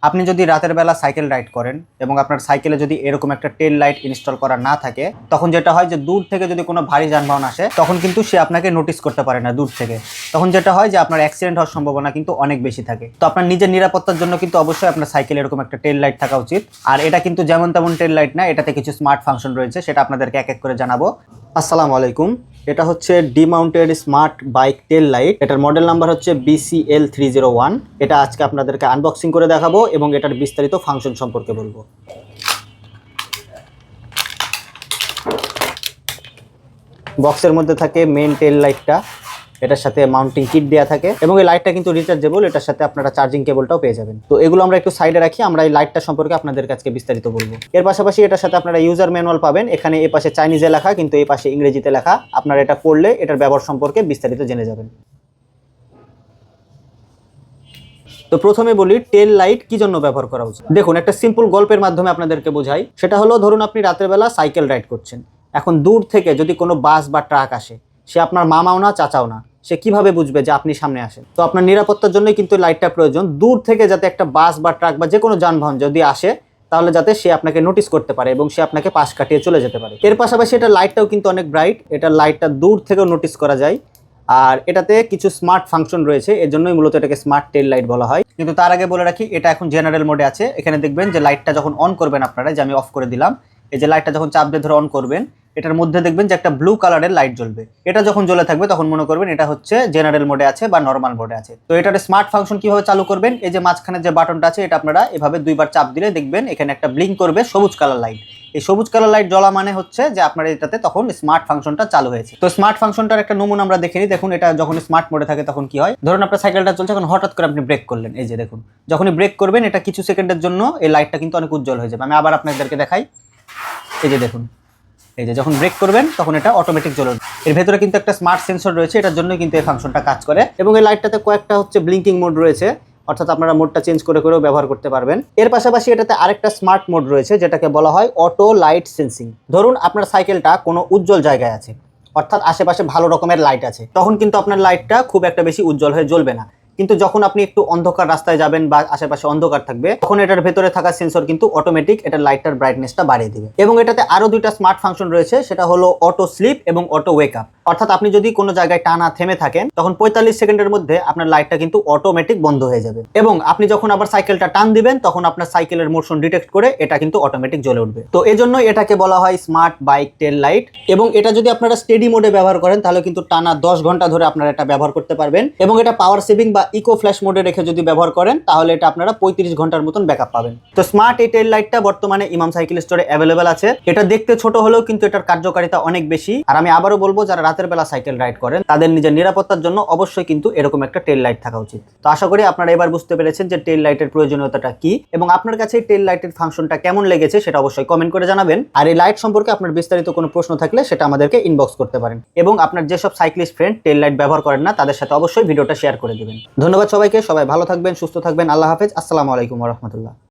আপনি যদি রাতের বেলা সাইকেল রাইড করেন এবং আপনার সাইকেলে যদি এরকম একটা টেল লাইট ইনস্টল করা না থাকে, তখন যেটা হয় যে দূর থেকে যদি কোনো ভারী যানবাহন আসে তখন কিন্তু সে আপনাকে নোটিস করতে পারে না দূর থেকে। তখন যেটা হয় যে আপনার অ্যাক্সিডেন্ট হওয়ার সম্ভাবনা কিন্তু অনেক বেশি থাকে। তো আপনার নিজের নিরাপত্তার জন্য কিন্তু অবশ্যই আপনার সাইকেলে এরকম একটা টেল লাইট থাকা উচিত। আর এটা কিন্তু যেমন তেমন টেল লাইট না, এটাতে কিছু স্মার্ট ফাংশন রয়েছে, সেটা আপনাদেরকে এক এক করে জানাবো। আসসালামু আলাইকুম। এটা হচ্ছে ডি-মাউন্টেড স্মার্ট বাইক টেল লাইট। এটার মডেল নাম্বার হচ্ছে BCL301। এটা আজকে আপনাদেরকে আনবক্সিং করে দেখাবো এবং এটার বিস্তারিত ফাংশন সম্পর্কে বলবো। বক্সের মধ্যে থাকে মেইন টেল লাইটটা, এটার সাথে মাউন্টিং কিট দেওয়া থাকে এবং এই লাইটটা কিন্তু রিচার্জেবল। এটার সাথে আপনারা চার্জিং কেবলটাও পেয়ে যাবেন। তো এগুলো আমরা একটু সাইডে রাখি, আমরা এই লাইটটা সম্পর্কে আপনাদের কাছে বিস্তারিত বলবো। এর পাশাপাশি এটার সাথে আপনারা ইউজার ম্যানুয়াল পাবেন। এখানে এই পাশে চাইনিজে লেখা, কিন্তু এই পাশে ইংরেজিতে লেখা। আপনারা এটা পড়লে এটার ব্যবহার সম্পর্কে বিস্তারিত জেনে যাবেন। তো প্রথমে বলি টেল লাইট কি জন্য ব্যবহার করা উচিত। দেখুন, একটা সিম্পল গল্পের মাধ্যমে আপনাদেরকে বোঝাই। সেটা হলো, ধরুন আপনি রাতের বেলা সাইকেল রাইড করছেন। এখন দূর থেকে যদি কোনো বাস বা ট্রাক আসে, সে আপনার মামাও না চাচাও না, সে কিভাবে বুঝবে যে আপনি সামনে আসেন? তো আপনার নিরাপত্তার জন্যই কিন্তু লাইটটা প্রয়োজন। দূর থেকে যাতে একটা বাস বা ট্রাক বা যে কোনো যানবাহন যদি আসে, তাহলে যাতে সে আপনাকে নোটিস করতে পারে এবং সে আপনাকে পাশ কাটিয়ে চলে যেতে পারে। এর পাশাপাশি এটা লাইটটাও কিন্তু অনেক ব্রাইট। এটা লাইটটা দূর থেকেও নোটিস করা যায়। আর এটাতে কিছু স্মার্ট ফাংশন রয়েছে, এর জন্যই মূলত এটাকে স্মার্ট টেল লাইট বলা হয়। কিন্তু তার আগে বলে রাখি, এটা এখন জেনারেল মোডে আছে। এখানে দেখবেন যে লাইটটা যখন অন করবেন আপনারা, যে আমি অফ করে দিলাম, এই যে লাইটটা যখন চাপ দিয়ে ধরে অন করবেন, এটার মধ্যে দেখবেন যে একটা ব্লু কালারের লাইট জ্বলবে। এটা যখন জ্বলে থাকবে তখন মনে করবেন এটা হচ্ছে জেনারেল মোডে আছে বা নর্মাল মোডে আছে। তো এটার স্মার্ট ফাংশন কিভাবে চালু করবেন, এই যে মাঝখানে যে বাটনটা আছে, এটা আপনারা এভাবে দুইবার চাপ দিলে দেখবেন এখানে একটা ব্লিঙ্ক করবে সবুজ কালার লাইট। এই সবুজ কালার লাইট জ্বলা মানে হচ্ছে যে আপনার এটাতে তখন স্মার্ট ফাংশনটা চালু হয়েছে। তো স্মার্ট ফাংশনটার একটা নমুনা আমরা দেখে নিই। দেখুন, এটা যখন স্মার্ট মোডে থাকে তখন কি হয়। ধরুন আপনার সাইকেলটা চলছে, এখন হঠাৎ করে আপনি ব্রেক করলেন। এই যে দেখুন, যখনই ব্রেক করবেন এটা কিছু সেকেন্ডের জন্য এই লাইটটা কিন্তু অনেক উজ্জ্বল হয়ে যাবে। আমি আবার আপনাদেরকে দেখাই। এই যে দেখুন, এই যে যখন ব্রেক করবেন তখন এটা অটোমেটিক জ্বলবে। এর ভেতরে কিন্তু একটা স্মার্ট সেন্সর রয়েছে, এটার জন্য কিন্তু এই ফাংশনটা কাজ করে। এবং এই লাইটটাতে কয়েকটা হচ্ছে ব্লিঙ্কিং মোড রয়েছে, অর্থাৎ আপনারা মোডটা চেঞ্জ করে করেও ব্যবহার করতে পারবেন। এর পাশাপাশি এটাতে আরেকটা স্মার্ট মোড রয়েছে, যেটাকে বলা হয় অটো লাইট সেন্সিং। ধরুন আপনার সাইকেলটা কোনো উজ্জ্বল জায়গায় আছে, অর্থাৎ আশেপাশে ভালো রকমের লাইট আছে, তখন কিন্তু আপনার লাইটটা খুব একটা বেশি উজ্জ্বল হয়ে জ্বলবে না। কিন্তু যখন আপনি একটু অন্ধকার রাস্তায় যাবেন বা আশেপাশে অন্ধকার থাকবে, তখন এটার ভেতরে থাকা সেন্সর কিন্তু অটোমেটিক এটার লাইটটার ব্রাইটনেসটা বাড়িয়ে দিবে। এবং এটাতে আরো দুইটা স্মার্ট ফাংশন রয়েছে, সেটা হলো অটো স্লিপ এবং অটো ওয়েক আপ। অর্থাৎ আপনি যদি কোনো জায়গায় টানা থেমে থাকেন, তখন 45 সেকেন্ডের মধ্যে আপনার লাইটটা কিন্তু অটোমেটিক বন্ধ হয়ে যাবে। এবং আপনি যখন আবার সাইকেলটা টান দিবেন, তখন আপনার সাইকেলের মোশন ডিটেক্ট করে এটা কিন্তু অটোমেটিক জ্বলে উঠবে। তো এজন্য এটাকে বলা হয় স্মার্ট বাইক টেল লাইট। এবং এটা যদি আপনারা স্টেডি মোডে ব্যবহার করেন, তাহলে কিন্তু টানা 10 ঘন্টা ধরে আপনারা এটা ব্যবহার করতে পারবেন। এবং এটা পাওয়ার সেভিং বা ইকো ফ্ল্যাশ মোডে রেখে যদি ব্যবহার করেন, তাহলে এটা আপনারা 35 ঘন্টার মতন ব্যাকআপ পাবেন। তো স্মার্ট এই টেল লাইটটা বর্তমানে ইমাম সাইকেল স্টোরে অ্যাভেলেবেল আছে। এটা দেখতে ছোট হলেও কিন্তু এটার কার্যকারিতা অনেক বেশি। আর আমি আবারও বলবো, যারা রাতের বেলা সাইকেল রাইড করেন তাদের নিজের নিরাপত্তার জন্য অবশ্যই কিন্তু এরকম একটা টেল লাইট থাকা উচিত। তো আশা করি আপনারা এবার বুঝতে পেরেছেন যে টেল লাইটের প্রয়োজনীয়তাটা কি, এবং আপনার কাছে এই টেল লাইটের ফাংশনটা কেমন লেগেছে সেটা অবশ্যই কমেন্ট করে জানাবেন। আর এই লাইট সম্পর্কে আপনার বিস্তারিত কোনো প্রশ্ন থাকলে সেটা আমাদেরকে ইনবক্স করতে পারেন। এবং আপনার যেসব সাইক্লিস্ট ফ্রেন্ড টেল লাইট ব্যবহার করেন না, তাদের সাথে অবশ্যই ভিডিওটা শেয়ার করে দিবেন। ধন্যবাদ সবাইকে। সবাই ভালো থাকবেন, সুস্থ থাকবেন। আল্লাহ হাফেজ। আসসালামু আলাইকুম ওয়া রাহমাতুল্লাহ।